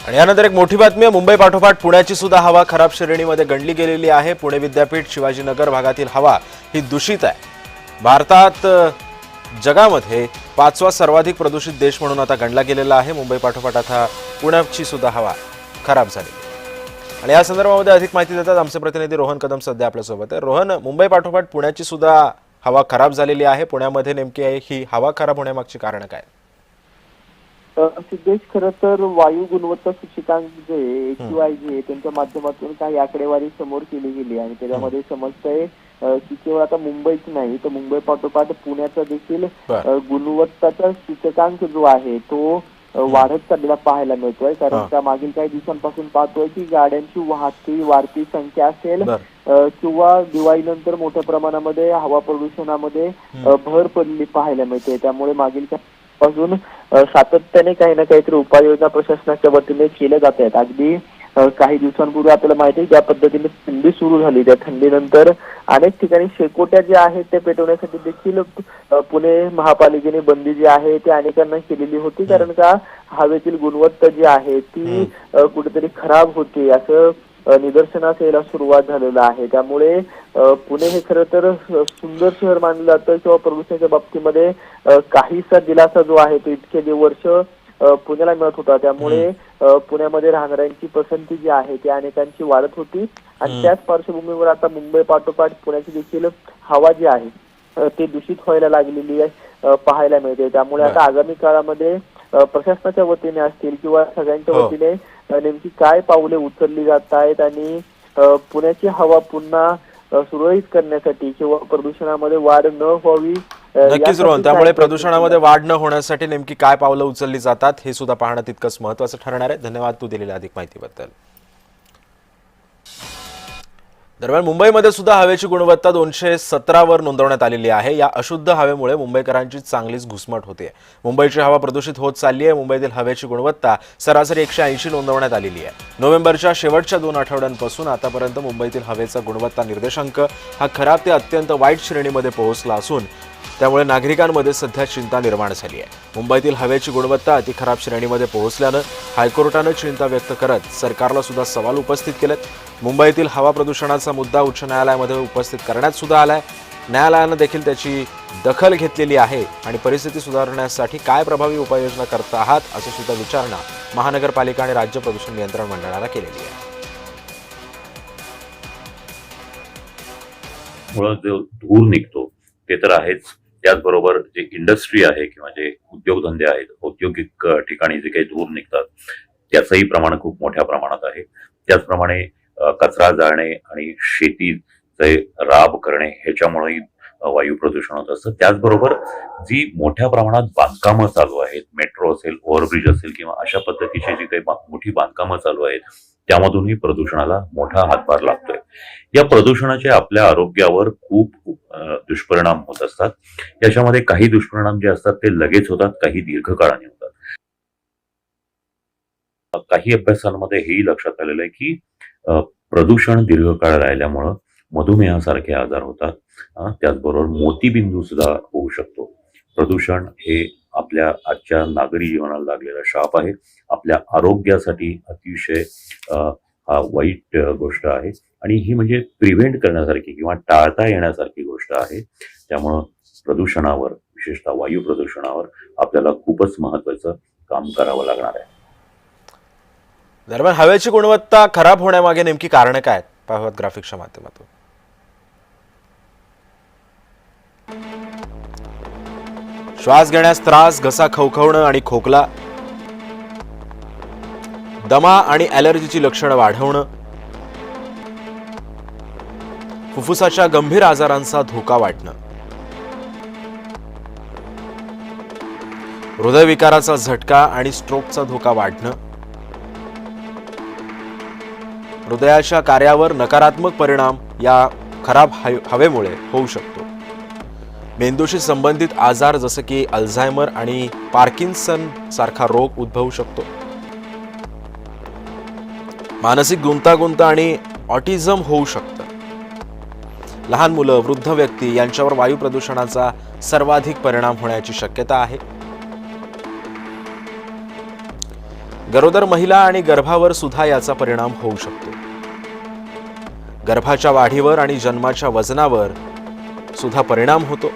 आणि यानंतर एक मोठी बातमी आहे। मुंबई पाठोपाठ पुण्याची सुद्धा हवा खराब श्रेणीमध्ये गणली गेलेली आहे। पुणे विद्यापीठ शिवाजीनगर भागातील हवा ही दूषित आहे। भारतात जगामध्ये 5वा सर्वाधिक प्रदूषित देश म्हणून आता गणला गेलेला आहे। मुंबई पाठोपाठ आता पुण्याची सुद्धा हवा खराब झाली आणि या संदर्भामध्ये अधिक माहिती देतात आमचे प्रतिनिधी रोहन कदम सध्या आपल्या सोबत आहे। रोहन, मुंबई पाठोपाठ पुण्याची सुद्धा हवा खराब झालेली आहे। पुण्यामध्ये नेमकी ही हवा खराब होण्यामागची कारण काय? सिद्धेश, खरं तर वायू गुणवत्ता सूचकांक जे AQI जे त्यांच्या माध्यमातून काही आकडेवारी समोर केली गेली आणि त्याच्यामध्ये समजतंय की केवळ आता मुंबईच नाही तर मुंबई पाठोपाठ पुण्याचा देखील गुणवत्ताचा सूचकांक जो आहे तो वाढत चाललेला पाहायला मिळतोय। कारण त्या मागील काही दिवसांपासून पाहतोय की गाड्यांची वाढती संख्या असेल किंवा दिवाळीनंतर मोठ्या प्रमाणामध्ये हवा प्रदूषणामध्ये भर पडली पाहायला मिळते। त्यामुळे मागील पासून सातत्याने काही ना काहीतरी उपाययोजना प्रशासनाच्या वतीने केल्या जात आहेत। अगदी काही दिवसांपूर्वी आपल्याला माहिती आहे ज्या पद्धतीने थंडी सुरू झाली, त्या थंडीनंतर अनेक ठिकाणी शेकोट्या ज्या आहेत त्या पेटवण्यासाठी देखील पुणे महापालिकेने बंदी जी आहे ती अनेकांना केलेली होती। कारण का हवेतील गुणवत्ता जी आहे ती कुठेतरी खराब होती असं निदर्शनास यायला सुरुवात झालेलं आहे। त्यामुळे पुणे हे खरं तर सुंदर शहर मानलं जातं किंवा प्रदूषणाच्या बाबतीमध्ये काहीसा दिलासा जो आहे तो इतके वर्ष पुण्याला मिळत होता। त्यामुळे पुण्यामध्ये राहणाऱ्यांची पसंती जी आहे ती अनेकांची वाढत होती आणि त्याच पार्श्वभूमीवर आता मुंबई पाठोपाठ पुण्याची देखील हवा जी आहे ती दूषित व्हायला लागलेली आहे पाहायला मिळते। त्यामुळे आता आगामी काळामध्ये प्रशासनाच्या वतीने असतील किंवा सगळ्यांच्या वतीने नेमकी काय पावले उचलली जात आहेत आणि पुण्याची हवा पुन्हा सुरळीत करण्यासाठी किंवा प्रदूषणामध्ये वाढ न व्हावी। नक्कीच रोहन, त्यामुळे प्रदूषणामध्ये वाढ न होण्यासाठी नेमकी काय पावलं उचलली जातात हे सुद्धा पाहणं तितकंच महत्त्वाचं ठरणार आहे। धन्यवाद तू दिलेल्या अधिक माहितीबद्दल। दरम्यान मुंबईमध्ये सुद्धा हवेची गुणवत्ता 217 वर नोंदवण्यात आलेली आहे। या अशुद्ध हवेमुळे मुंबईकरांची चांगलीच घुसमट होते। मुंबईची हवा प्रदूषित होत चालली आहे। मुंबईतील हवेची गुणवत्ता सरासरी 180 नोंदवण्यात आलेली आहे। नोव्हेंबरच्या शेवटच्या 2 आठवड्यांपासून आतापर्यंत मुंबईतील हवेचा गुणवत्ता निर्देशांक हा खराब ते अत्यंत वाईट श्रेणीमध्ये पोहोचला असून त्यामुळे नागरिकांमध्ये सध्या चिंता निर्माण झाली आहे। मुंबईतील हवेची गुणवत्ता अति खराब श्रेणीमध्ये पोहोचल्यानं हायकोर्टानं चिंता व्यक्त करत सरकारला सुद्धा सवाल उपस्थित केलेत। मुंबईतील हवा प्रदूषणाचा मुद्दा उच्च न्यायालयामध्ये उपस्थित करण्यात सुद्धा आलाय। न्यायालयानं देखील त्याची दखल घेतलेली आहे आणि परिस्थिती सुधारण्यासाठी काय प्रभावी उपाययोजना करत आहात अशी सुद्धा विचारणा महानगरपालिका आणि राज्य प्रदूषण नियंत्रण मंडळाला केलेली आहे। मुळे जो धूर निघतो ते तर आहेच, त्याचबरोबर जे इंडस्ट्री आहे किंवा जे उद्योगधंदे आहेत, औद्योगिक ठिकाणी जे काही धूर निघतात त्याचंही प्रमाण खूप मोठ्या प्रमाणात आहे। त्याचप्रमाणे कचरा जाळणे आणि शेतीचे राब करणे ह्याच्यामुळेही वायू प्रदूषण होत असतं। त्याचबरोबर जी मोठ्या प्रमाणात बांधकामं चालू आहेत, मेट्रो असेल, ओव्हरब्रिज असेल किंवा अशा पद्धतीची जी काही मोठी बांधकामं चालू आहेत त्यामधूनही प्रदूषणाला मोठा हातभार लागतोय। या प्रदूषणाचे आपल्या आरोग्यावर खूप दुष्परिणाम होत असतात। याच्यामध्ये काही दुष्परिणाम जे असतात ते लगेच होतात, काही दीर्घकाळाने होतात। काही अभ्यासांमध्ये हेही लक्षात आलेलं आहे की प्रदूषण दीर्घकाळ राहिल्यामुळं मधुमेहासारखे आजार होतात। त्याचबरोबर मोतीबिंदू सुद्धा होऊ शकतो। प्रदूषण हे आपल्या आजच्या नागरी जीवनाला लागलेला शाप आहे। आपल्या आरोग्यासाठी अतिशय वाईट गोष्ट आहे आणि ही म्हणजे प्रिव्हेंट करण्यासारखी किंवा टाळता येण्यासारखी गोष्ट आहे। त्यामुळं प्रदूषणावर, विशेषतः वायू प्रदूषणावर आपल्याला खूपच महत्त्वाचं काम करावं लागणार आहे। दरम्यान हवेची गुणवत्ता खराब होण्यामागे नेमकी कारणं काय आहेत पाहूयात ग्राफिक्सच्या माध्यमातून। श्वास घेण्यास त्रास, घसा खवखवणं आणि खोकला, दमा आणि ॲलर्जीची लक्षणं वाढवणं, फुफ्फुसाच्या गंभीर आजारांचा धोका वाढणं, हृदयविकाराचा झटका आणि स्ट्रोकचा धोका वाढणं, हृदयाच्या कार्यावर नकारात्मक परिणाम या खराब हवेमुळे होऊ शकतो। मेंदूशी संबंधित आजार जसे की अल्झायमर आणि पार्किन्सन सारखा रोग उद्भवू शकतो। मानसिक गुंतागुंत आणि ऑटिझम होऊ शकतं। लहान मुलं, वृद्ध व्यक्ती यांच्यावर वायू प्रदूषणाचा सर्वाधिक परिणाम होण्याची शक्यता आहे। गरोदर महिला आणि गर्भावर सुद्धा याचा परिणाम होऊ शकतो. गर्भाच्या वाढीवर आणि जन्माच्या वजनावर सुद्धा परिणाम होतो.